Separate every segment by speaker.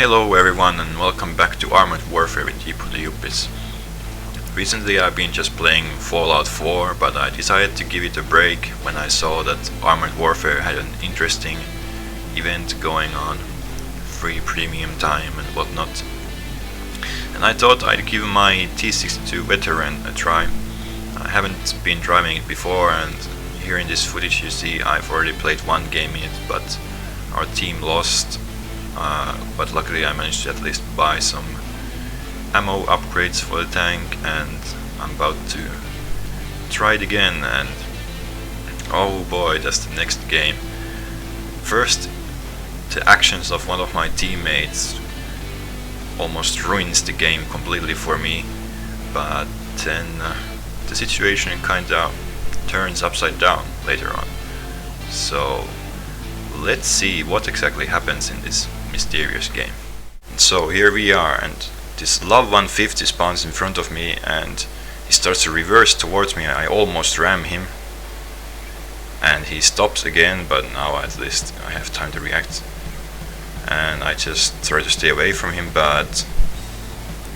Speaker 1: Hello everyone and welcome back to Armored Warfare with Yupis. Recently I've been just playing Fallout 4, but I decided to give it a break when I saw that Armored Warfare had an interesting event going on, free premium time and whatnot. And I thought I'd give my T62 Veteran a try. I haven't been driving it before, and here in this footage you see I've already played one game in it, but our team lost. But luckily I managed to at least buy some ammo upgrades for the tank, and I'm about to try it again, and oh boy, that's the next game. First, the actions of one of my teammates almost ruins the game completely for me, but then the situation kinda turns upside down later on. So let's see what exactly happens in this mysterious game. So here we are, and this Love 150 spawns in front of me and he starts to reverse towards me. I almost ram him and he stops again, but now at least I have time to react, and I just try to stay away from him, but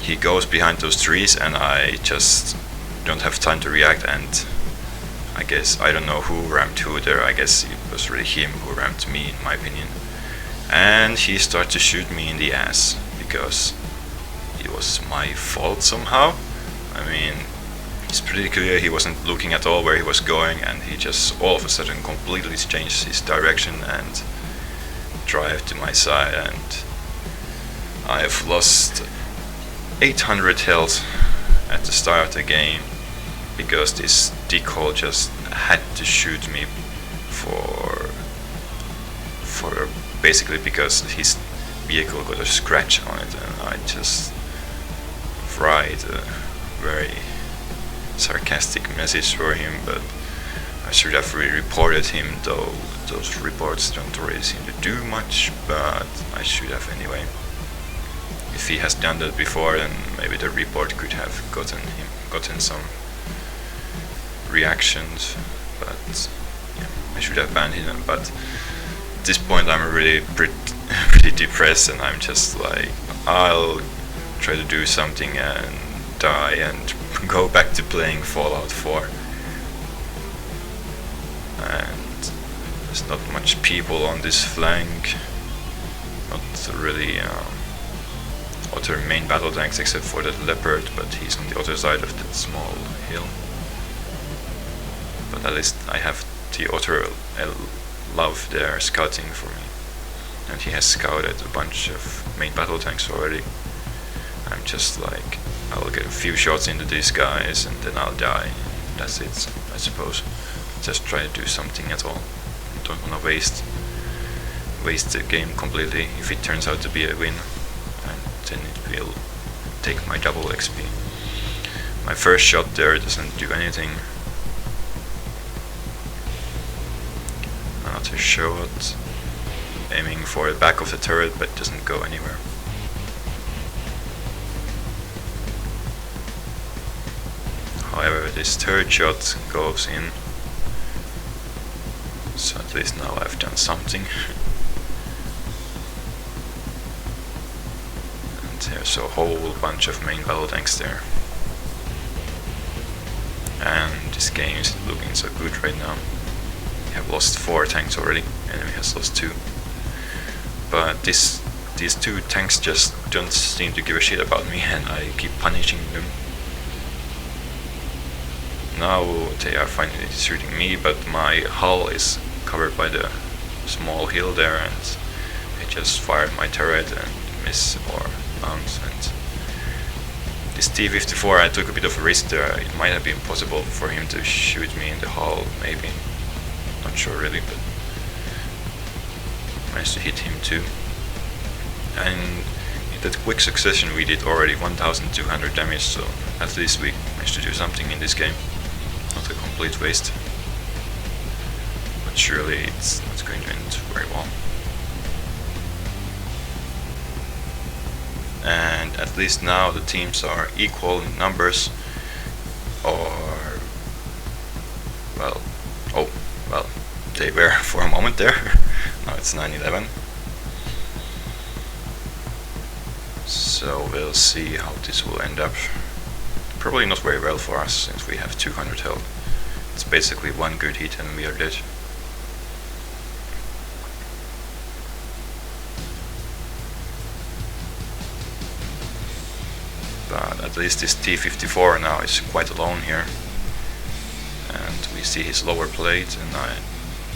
Speaker 1: he goes behind those trees and I just don't have time to react, and I guess I don't know who rammed who there. I guess it was really him who rammed me, in my opinion. And he started to shoot me in the ass because it was my fault somehow. I mean, it's pretty clear he wasn't looking at all where he was going, and he just all of a sudden completely changed his direction and drive to my side, and I have lost 800 health at the start of the game because this dickhole just had to shoot me for basically because his vehicle got a scratch on it, and I just write a very sarcastic message for him, but I should have reported him, though those reports don't really seem to do much, but I should have anyway. If he has done that before, then maybe the report could have gotten some reactions, but yeah, I should have banned him. But at this point I'm really pretty depressed, and I'm just like, I'll try to do something and die and go back to playing Fallout 4. And there's not much people on this flank, not really other main battle tanks except for that Leopard, but he's on the other side of that small hill. But at least I have the other Love there scouting for me, and he has scouted a bunch of main battle tanks already. I'm just like, I'll get a few shots into these guys and then I'll die. That's it, I suppose. Just try to do something at all. Don't want to waste the game completely if it turns out to be a win, and then it will take my double XP. My first shot there doesn't do anything. Another shot, aiming for the back of the turret, but it doesn't go anywhere. However, this third shot goes in, so at least now I've done something. And there's a whole bunch of main battle tanks there. And this game is looking so good right now. We have lost 4 tanks already, enemy has lost 2. But these 2 tanks just don't seem to give a shit about me, and I keep punishing them. Now they are finally shooting me, but my hull is covered by the small hill there, and I just fired my turret and miss or bounce. And this T-54, I took a bit of a risk there. It might have been possible for him to shoot me in the hull, maybe. Not sure really, but managed to hit him too. And in that quick succession we did already 1200 damage, so at least we managed to do something in this game. Not a complete waste, but surely it's not going to end very well. And at least now the teams are equal in numbers, or well, they were for a moment there. Now it's 9-11. So we'll see how this will end up. Probably not very well for us, since we have 200 health. It's basically one good hit and we are dead. But at least this T-54 now is quite alone here. And we see his lower plate, and I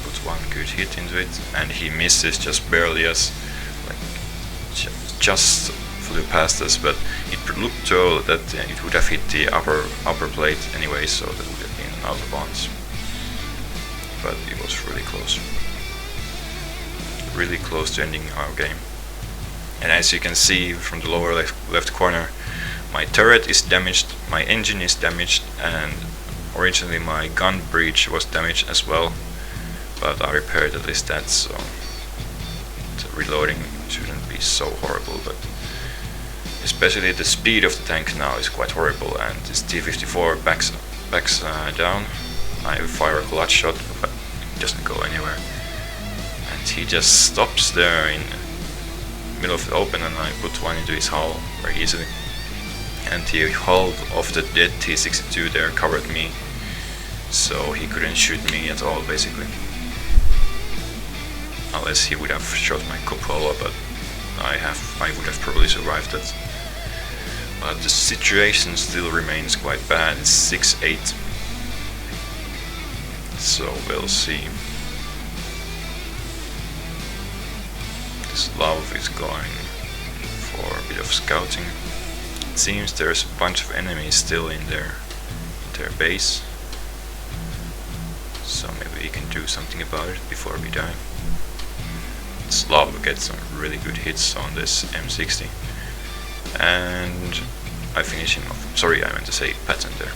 Speaker 1: put one good hit into it, and he misses just barely us, like just flew past us, but it looked so that it would have hit the upper plate anyway, so that would have been out of bounds. But it was really close to ending our game. And as you can see from the lower left corner, my turret is damaged, my engine is damaged, and originally my gun breech was damaged as well, but I repaired at least that, so the reloading shouldn't be so horrible. But especially the speed of the tank now is quite horrible, and this T-54 backs down. I fire a clutch shot, but it doesn't go anywhere, and he just stops there in the middle of the open, and I put one into his hull very easily. And the hull of the dead T-62 there covered me, so he couldn't shoot me at all, basically. Unless he would have shot my cupola, but I would have probably survived that. But the situation still remains quite bad. It's 6-8. So we'll see. This love is going for a bit of scouting. It seems there's a bunch of enemies still in their base, so maybe we can do something about it before we die. Slav gets some really good hits on this M60, and I finish him off. Sorry, I meant to say Patton there.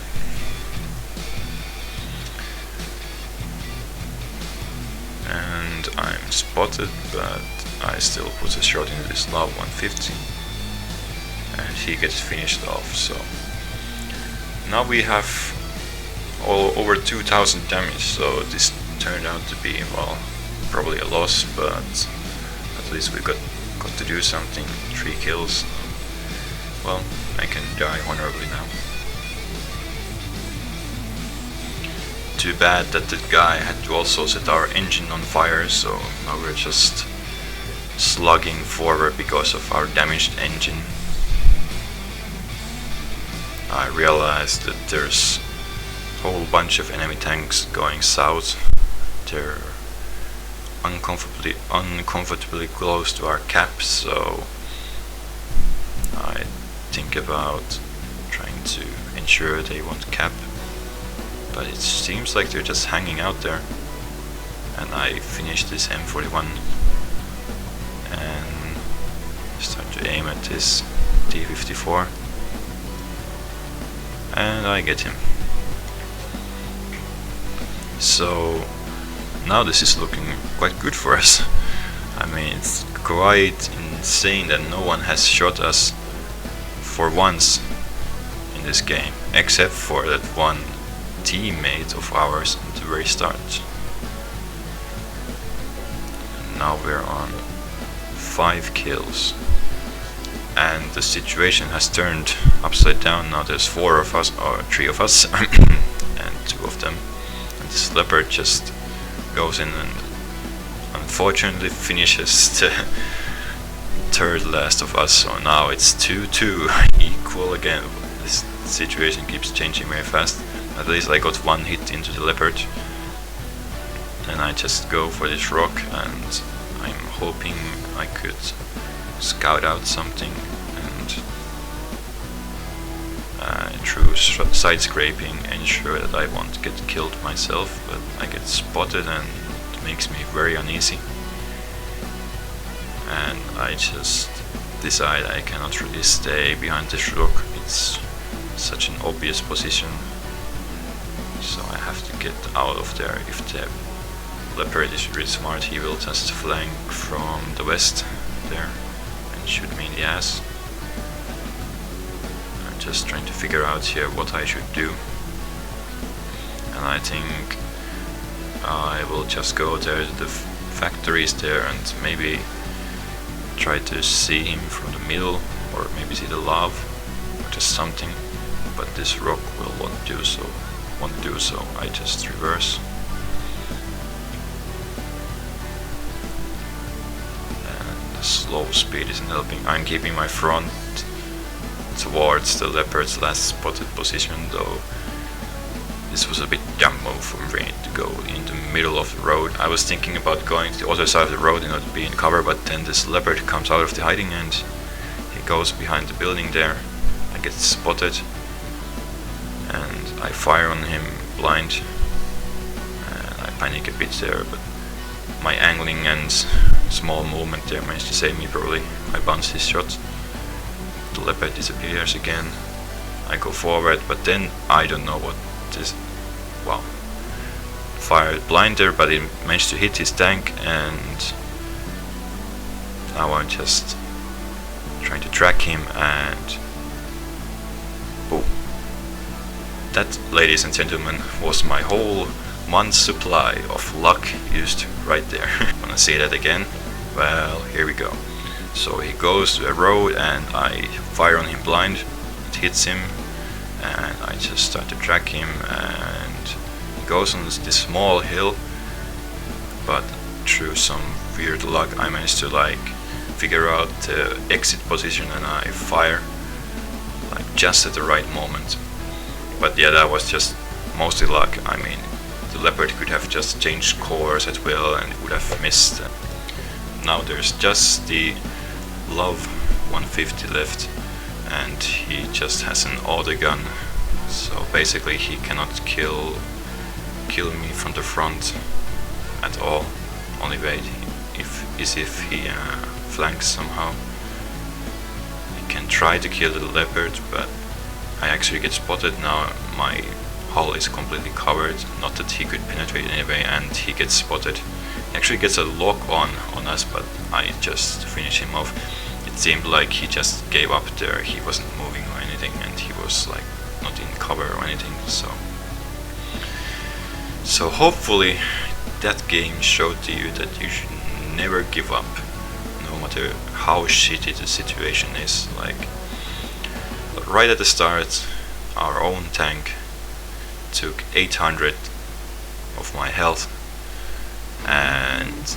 Speaker 1: And I'm spotted, but I still put a shot into this Slav 150. And he gets finished off. So now we have all over 2000 damage, so this turned out to be, well, probably a loss, but at least we got to do something. 3 kills. Well, I can die honorably now. Too bad that the guy had to also set our engine on fire, so now we're just slugging forward because of our damaged engine. I realized that there's a whole bunch of enemy tanks going south. They're uncomfortably close to our cap, so I think about trying to ensure they won't cap. But it seems like they're just hanging out there. And I finished this M41 and start to aim at this T-54. And I get him. So now this is looking quite good for us. I mean, it's quite insane that no one has shot us for once in this game, except for that one teammate of ours at the very start. And now we're on 5 kills. And the situation has turned upside down. Now there's 4 of us, or 3 of us, and 2 of them. And this leopard just goes in and unfortunately finishes the third last of us. So now it's 2-2, equal again. This situation keeps changing very fast. At least I got 1 hit into the leopard. And I just go for this rock, and I'm hoping I could scout out something, and through side scraping ensure that I won't get killed myself, but I get spotted and it makes me very uneasy, and I just decide I cannot really stay behind this rock. It's such an obvious position, so I have to get out of there. If the leopard is really smart, he will just flank from the west there and shoot me in the ass. I'm just trying to figure out here what I should do, and I think I will just go there to the factories there and maybe try to see him from the middle or maybe see the lava or just something, but this rock won't do so. I just reverse. And the slow speed isn't helping. I'm keeping my front towards the leopard's last spotted position, though this was a bit dumb move for me to go in the middle of the road. I was thinking about going to the other side of the road in order to be in cover, but then this leopard comes out of the hiding and he goes behind the building there. I get spotted and I fire on him blind, and I panic a bit there, but my angling and small movement there managed to save me probably. I bounce his shot, the leopard disappears again, I go forward, but then I don't know what this, wow, fired blind there, but it managed to hit his tank, and now I'm just trying to track him, and boom. That, ladies and gentlemen, was my whole month's supply of luck used right there. Wanna see that again? Well, here we go. So he goes to a road and I fire on him blind, it hits him, and I just start to track him, and he goes on this small hill, but through some weird luck I managed to figure out the exit position, and I fire just at the right moment. But yeah, that was just mostly luck. I mean, the leopard could have just changed course at will and it would have missed. Now there's just the Love 150 left, and he just has an auto gun, so basically he cannot kill me from the front at all. Only way is if he flanks somehow. He can try to kill the leopard, but I actually get spotted. Now my hull is completely covered, not that he could penetrate anyway, and he gets spotted. He actually gets a lock on us, but I just finish him off. It seemed like he just gave up there, he wasn't moving or anything, and he was not in cover or anything, so hopefully that game showed to you that you should never give up, no matter how shitty the situation is. Right at the start, our own tank took 800 of my health, and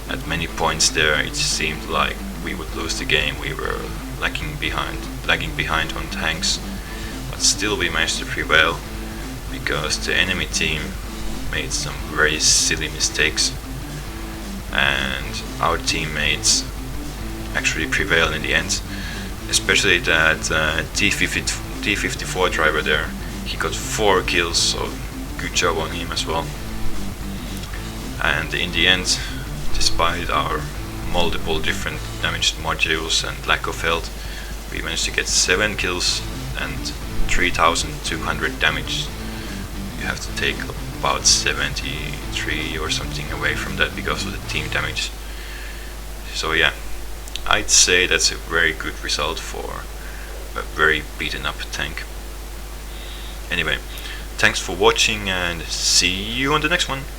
Speaker 1: at many points there it seemed like we would lose the game. We were lagging behind on tanks, but still we managed to prevail because the enemy team made some very silly mistakes, and our teammates actually prevailed in the end. Especially that T54 driver there, he got 4 kills, so good job on him as well. And in the end, despite our multiple different damaged modules and lack of health, we managed to get 7 kills and 3200 damage. You have to take about 73 or something away from that because of the team damage. So yeah, I'd say that's a very good result for a very beaten up tank. Anyway, thanks for watching and see you on the next one.